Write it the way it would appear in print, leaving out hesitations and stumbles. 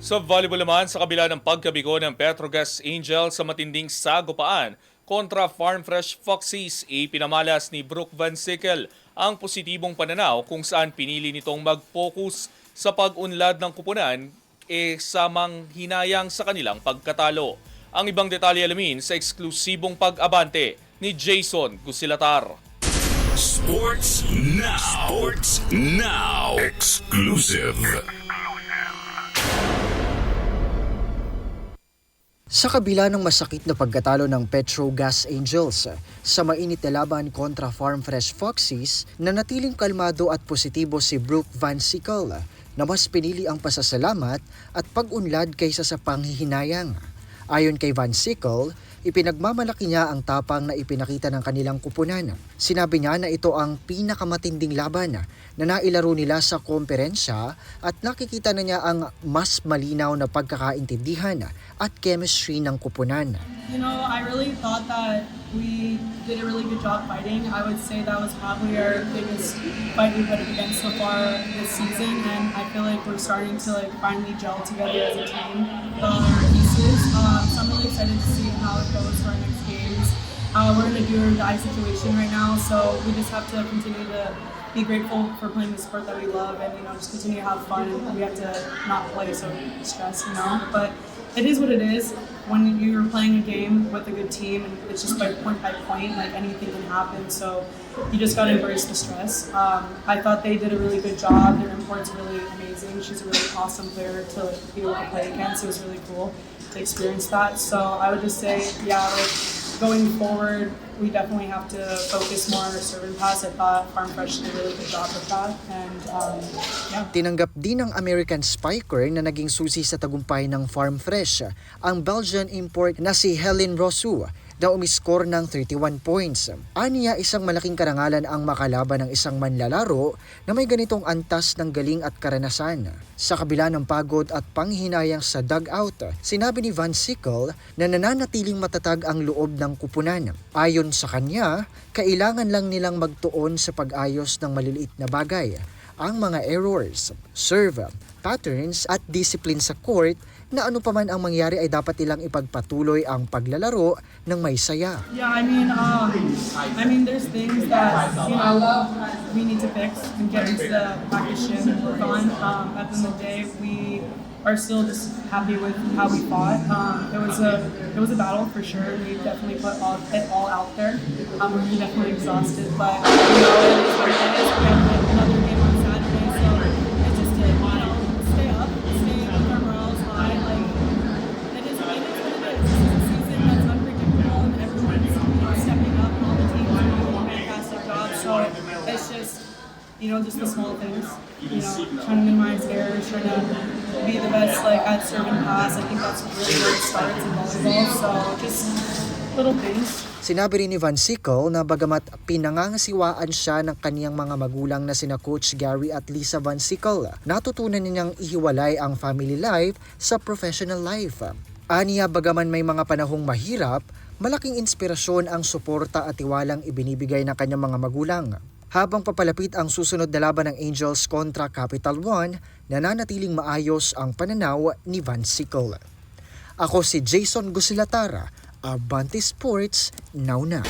Sa volleyball naman, sa kabila ng pagkabigo ng Petrogas Angels sa matinding sagupaan kontra Farm Fresh Foxes, ipinamalas ni Brooke Van Sickle ang positibong pananaw kung saan pinili nitong mag-focus sa pag-unlad ng kupunan samang hinayang sa kanilang pagkatalo. Ang ibang detalye alamin sa eksklusibong pag-abante ni Jason Gusilatar. Sports Now. Sports Now. Exclusive. Sa kabila ng masakit na pagkatalo ng Petrogas Angels sa mainit na laban kontra Farm Fresh Foxes, nanatiling kalmado at positibo si Brooke Van Sickle na mas pinili ang pasasalamat at pag-unlad kaysa sa panghihinayang. Ayon kay Van Sickle, ipinagmamalaki niya ang tapang na ipinakita ng kanilang kupunan. Sinabi niya na ito ang pinakamatinding laban na nailaro nila sa komperensya at nakikita na niya ang mas malinaw na pagkakaintindihan at chemistry ng kupunan. You know, I really thought that we did a really good job fighting. I would say that was probably our biggest fight we put against so far this season, and I feel like we're starting to finally gel together as a team. Pieces. So I'm really excited to see how it goes for our next games. We're in a do or die situation right now, so we just have to continue to be grateful for playing the sport that we love, and just continue to have fun. We have to not play so stressed, But it is what it is. When you're playing a game with a good team, and it's just by point, like anything can happen. So you just gotta embrace the stress. I thought they did a really good job. Their import's really amazing. She's a really awesome player to be able to play against. It was really cool to experience that. So I would just say, going forward, we definitely have to focus more on our serve and pass. I thought Farm Fresh did a really good job with that. And Tinanggap din ng American Spiker na naging susi sa tagumpay ng Farm Fresh ang Belgian import na si Helen Rosu na umiskor ng 31 points. Aniya, isang malaking karangalan ang makalaban ng isang manlalaro na may ganitong antas ng galing at karanasan. Sa kabila ng pagod at panghinayang sa dugout, sinabi ni Van Sickle na nananatiling matatag ang loob ng kupunan. Ayon sa kanya, kailangan lang nilang magtuon sa pag-ayos ng maliliit na bagay, ang mga errors, serve, patterns at discipline sa court na ano pa man ang mangyari ay dapat nilang ipagpatuloy ang paglalaro ng may saya. Yeah, I mean, there's things that we need to fix and get into the practice gym and work on. At the end of the day, we are still just happy with how we fought. It was a battle for sure. We definitely put it all out there. We're definitely exhausted, but it is what it is. We have another game on Saturday, so it's just to stay up, stay with our morals high. It is what it is. This is a season that's unpredictable, and everyone's stepping up, and all the teams are doing a fantastic job. So it's just the small things. Trying to minimize errors, trying to be the best at serve and pass. I think that's really where it starts in volleyball. So just little things. Sinabi rin ni Van Sickle na bagamat pinangangasiwaan siya ng kaniyang mga magulang na sina Coach Gary at Lisa Van Sickle, natutunan niyang ihiwalay ang family life sa professional life. Aniya, bagaman may mga panahong mahirap, malaking inspirasyon ang suporta at tiwalang ibinibigay ng kanyang mga magulang. Habang papalapit ang susunod na laban ng Angels kontra Capital One, nananatiling maayos ang pananaw ni Van Sickle. Ako si Jason Gusilatara, Abante Sports, now na.